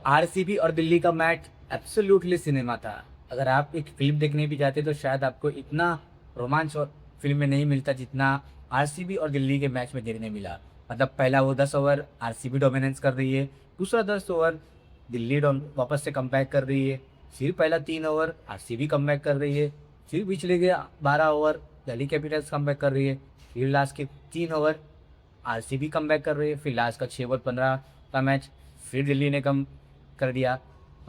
RCB और दिल्ली का match absolutely cinema था। अगर आप एक फ़िल्म देखने भी जाते तो शायद आपको इतना रोमांच और फ़िल्म में नहीं मिलता जितना आरसीबी और दिल्ली के मैच में देखने मिला। मतलब पहला वो 10 ओवर आरसीबी डोमिनेंस कर रही है, दूसरा 10 ओवर दिल्ली डोम वापस से कमबैक कर रही है, फिर पहला 3 ओवर आरसीबी कमबैक कर रही है, फिर पिछले के 12 ओवर दिल्ली कैपिटल्स कमबैक कर रही है, फिर लास्ट के 3 ओवर आरसीबी कमबैक कर रही है, फिर लास्ट का 6 ओवर 15 का मैच फिर दिल्ली ने कम कर दिया।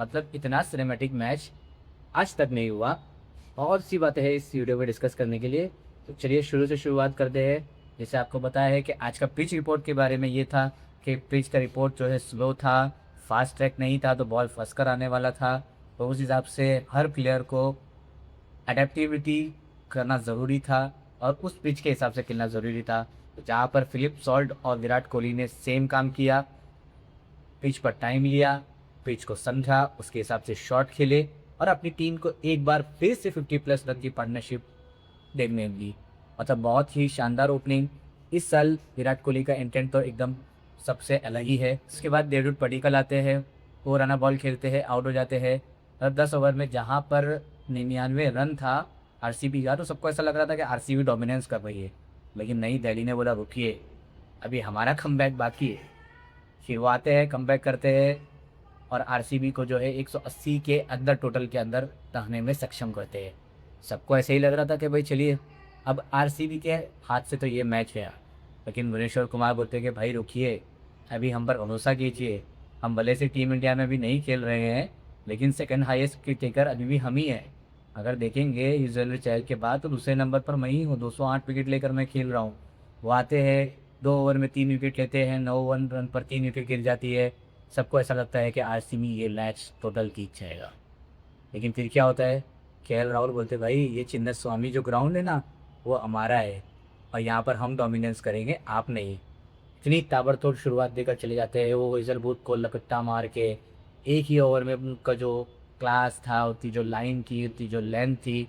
मतलब इतना सिनेमैटिक मैच आज तक नहीं हुआ। बहुत सी बातें हैं इस वीडियो में डिस्कस करने के लिए, तो चलिए शुरू से शुरुआत करते हैं। जैसे आपको बताया है कि आज का पिच रिपोर्ट के बारे में ये था कि पिच का रिपोर्ट जो है स्लो था, फास्ट ट्रैक नहीं था, तो बॉल फंस कर आने वाला था। तो उस हिसाब से हर प्लेयर को अडेप्टिविटी करना ज़रूरी था और उस पिच के हिसाब से खेलना ज़रूरी था। जहाँ पर फिलिप सॉल्ट और विराट कोहली ने सेम काम किया, पिच पर टाइम लिया, पिच को समझा, उसके हिसाब से शॉट खेले और अपनी टीम को एक बार फिर से 50 प्लस रन की पार्टनरशिप देखने मिली। मतलब बहुत ही शानदार ओपनिंग। इस साल विराट कोहली का इंटेंट तो एकदम सबसे अलग ही है। उसके बाद डेविड पडिक्कल आते हैं, वो रन बॉल खेलते हैं, आउट हो जाते हैं। और 10 ओवर में जहाँ पर 99 रन था आरसीबी का, तो सबको ऐसा लग रहा था कि आरसीबी डोमिनेंस कर रही है। लेकिन नहीं, दिल्ली ने बोला रुकिए, अभी हमारा कमबैक बाकी है। फिर वो आते हैं, कमबैक करते हैं और आरसीबी को जो है 180 के अंदर टोटल के अंदर रहने में सक्षम करते हैं। सबको ऐसे ही लग रहा था कि भाई चलिए अब आरसीबी के हाथ से तो ये मैच गया। लेकिन भुवनेश्वर कुमार बोलते हैं कि भाई रुकिए, अभी हम पर भरोसा कीजिए। हम भले से टीम इंडिया में भी नहीं खेल रहे हैं, लेकिन सेकंड हाईएस्ट क्रिकेटर अभी भी हम ही हैं। अगर देखेंगे यूजुअली चहल के बाद तो दूसरे नंबर पर मैं ही हूँ, 208 विकेट लेकर मैं खेल रहा हूँ। वो आते हैं, 2 ओवर में 3 विकेट लेते हैं, 9 रन पर 3 विकेट गिर जाती है। सबको ऐसा लगता है कि आरसीबी ये मैच टोटल जीत जाएगा। लेकिन फिर क्या होता है, केएल राहुल बोलते भाई ये चिन्ना स्वामी जो ग्राउंड है ना, वो हमारा है और यहाँ पर हम डोमिनेंस करेंगे, आप नहीं। इतनी ताबड़तोड़ शुरुआत देकर चले जाते हैं वो हेजलवुड को लपट्टा मार के। एक ही ओवर में उनका जो क्लास था, उनकी जो लाइन थी, उनकी जो लेंथ थी,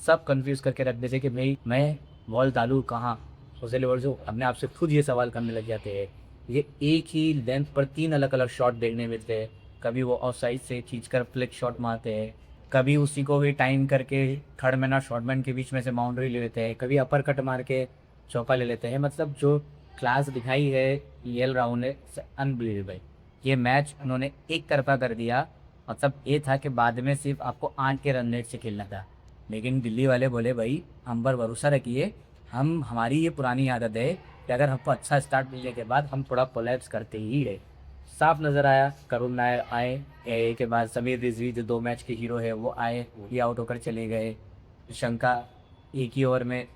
सब कंफ्यूज करके रख देते कि भाई मैं बॉल डालूँ कहाँ। हेजलवुड जो अपने आप से खुद ये सवाल करने लग जाते हैं। ये एक ही लेंथ पर 3 अलग अलग शॉट देखने मिलते हैं। कभी वो ऑफ साइड से खींचकर फ्लिक शॉट मारते हैं, कभी उसी को भी टाइम करके थर्ड मैन और शॉर्ट मैन के बीच में से बाउंड्री ले लेते हैं, कभी अपर कट मार के चौका ले लेते हैं। मतलब जो क्लास दिखाई है एल राहुल ने, अनबिलीवेबल। ये मैच उन्होंने एक तरफा कर दिया। मतलब ये था कि बाद में सिर्फ आपको 8 के रन रेट से खेलना था। लेकिन दिल्ली वाले बोले भाई हम पर भरोसा रखिए, हम हमारी ये पुरानी आदत है कि अगर हमको अच्छा स्टार्ट मिलने के बाद हम थोड़ा कोलैप्स करते ही है। साफ नज़र आया, करुण नायर आए, के बाद समीर रिजवी जो 2 मैच के हीरो है वो आए, ये आउट होकर चले गए। शंका एक ही ओवर में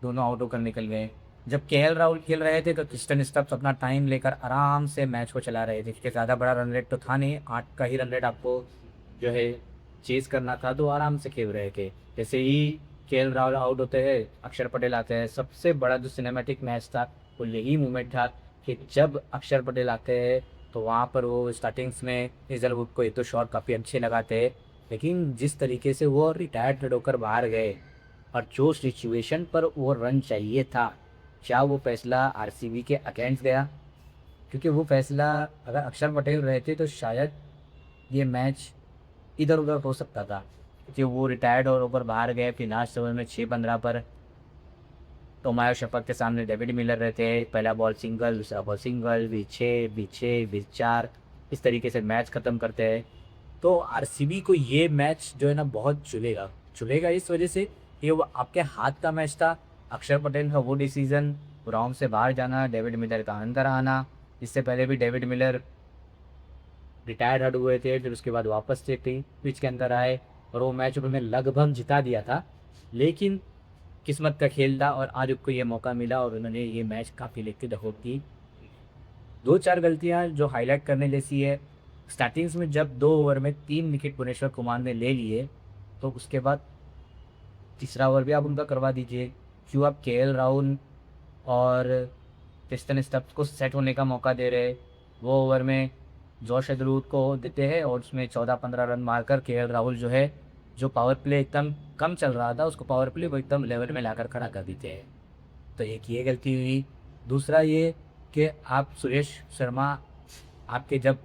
दोनों आउट होकर निकल गए। जब केएल राहुल खेल रहे थे तो क्रिस्टन स्टब्स अपना टाइम लेकर आराम से मैच को चला रहे थे, क्योंकि ज़्यादा बड़ा रन रेट तो था नहीं, 8 का ही रन रेट आपको जो है चेज़ करना था, तो आराम से खेल रहे थे। जैसे ही केएल राहुल आउट होते हैं, अक्षर पटेल आते हैं। सबसे बड़ा जो सिनेमैटिक मैच था वो यही मोमेंट था कि जब अक्षर पटेल आते हैं तो वहाँ पर वो स्टार्टिंग्स में हेजलवुड को एक दो शॉट काफ़ी अच्छे लगाते हैं, लेकिन जिस तरीके से वो रिटायर्ड होकर बाहर गए और जो सिचुएशन पर वो रन चाहिए था, क्या वो फैसला आरसीबी के अगेंस्ट गया? क्योंकि वो फैसला अगर अक्षर पटेल रहते तो शायद ये मैच इधर उधर हो सकता था। क्योंकि वो रिटायर्ड और ऊपर बाहर गए, फिर लास्ट ओवर में 6-15 पर तोमायो शपथ के सामने डेविड मिलर रहते हैं। पहला बॉल सिंगल, दूसरा बॉल सिंगल, भी 6 भी 6 भी 4, इस तरीके से मैच ख़त्म करते हैं। तो आरसीबी को ये मैच जो है ना बहुत चुलेगा, चुलेगा इस वजह से कि वो आपके हाथ का मैच था। अक्षर पटेल का वो डिसीज़न, ग्राउंड से बाहर जाना, डेविड मिलर का अंदर आना। इससे पहले भी डेविड मिलर रिटायर्ड हट हुए थे, फिर उसके बाद वापस से पिच के अंदर आए और वो मैच उन्होंने लगभग जिता दिया था। लेकिन किस्मत का खेल था और आज उनको ये मौका मिला और उन्होंने ये मैच काफ़ी लिख के की। 2-4 गलतियाँ जो हाईलाइट करने जैसी है। स्टार्टिंग्स में जब 2 ओवर में 3 विकेट भुवनेश्वर कुमार ने ले लिए, तो उसके बाद तीसरा ओवर भी आप उनका करवा दीजिए। क्यों आप केएल राहुल और क्रिस्टन स्टब्स को सेट होने का मौका दे रहे? वो ओवर में जॉश हेजलवुड को देते हैं और उसमें 14-15 रन मारकर केएल राहुल जो है, जो पावर प्ले एकदम कम चल रहा था, उसको पावर प्ले को एकदम लेवल में लाकर खड़ा कर देते हैं। तो एक ये गलती हुई। दूसरा ये कि आप सुरेश शर्मा, आपके जब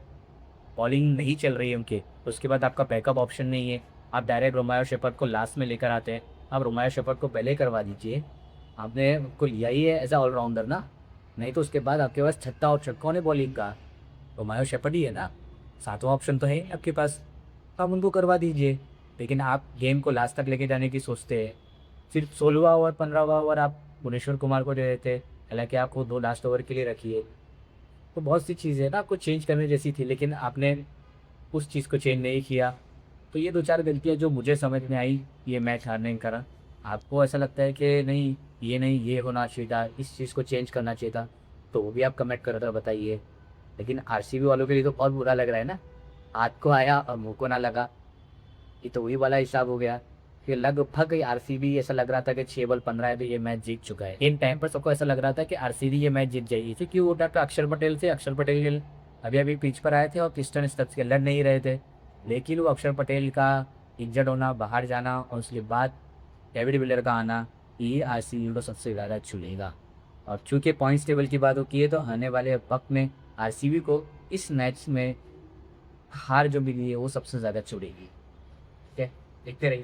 बॉलिंग नहीं चल रही है उनकी, तो उसके बाद आपका बैकअप ऑप्शन नहीं है, आप डायरेक्ट रोमायो शेफर्ड को लास्ट में लेकर आते हैं। आप रोमायो शेफर्ड को पहले करवा दीजिए, आपने उनको लिया ही है एज अ ऑलराउंडर ना, नहीं तो उसके बाद आपके पास छक्का और चौका ने बॉलिंग का, रोमायो शेफर्ड ही है ना, सातवां ऑप्शन तो है ही आपके पास, तो आप उनको करवा दीजिए। लेकिन आप गेम को लास्ट तक लेके जाने की सोचते हैं, सिर्फ 16वां ओवर 15वां ओवर आप भुवनेश्वर कुमार को दे देते, हालांकि आपको 2 लास्ट ओवर के लिए रखिए। तो बहुत सी चीज़ें ना आपको चेंज करने जैसी थी, लेकिन आपने उस चीज़ को चेंज नहीं किया। तो ये 2-4 गलतियाँ जो मुझे समझ में आई ये मैच हारने के कारण। आपको ऐसा लगता है कि नहीं ये होना चाहिए था, इस चीज़ को चेंज करना चाहिए था, तो वो भी आप कमेंट कर बताइए। लेकिन आरसीबी वालों के लिए तो बहुत बुरा लग रहा है ना, हाथ को आया और मुँह को ना लगा। ये तो वही वाला हिसाब हो गया कि लगभग आरसीबी ऐसा लग रहा था कि 6 बॉल 15 पे ये मैच जीत चुका है। इन टाइम पर सबको ऐसा लग रहा था कि आरसीबी ये मैच जीत जाएगी, क्योंकि वो टाइम पे अक्षर पटेल थे, अक्षर पटेल अभी पिच पर आए थे और क्रिस्टन स्टब्स के लड़ नहीं रहे थे। लेकिन वो अक्षर पटेल का इंजर्ड होना, बाहर जाना और उसके बाद डेविड विलर का आना, ये आरसीबी को सबसे ज़्यादा छुलेगा। और चूँकि पॉइंट्स टेबल की बात होती है तो आने वाले वक्त में आरसीबी को इस मैच में हार जो मिली है वो सबसे ज़्यादा छुड़ेगी। ठीक है, देखते रहिए।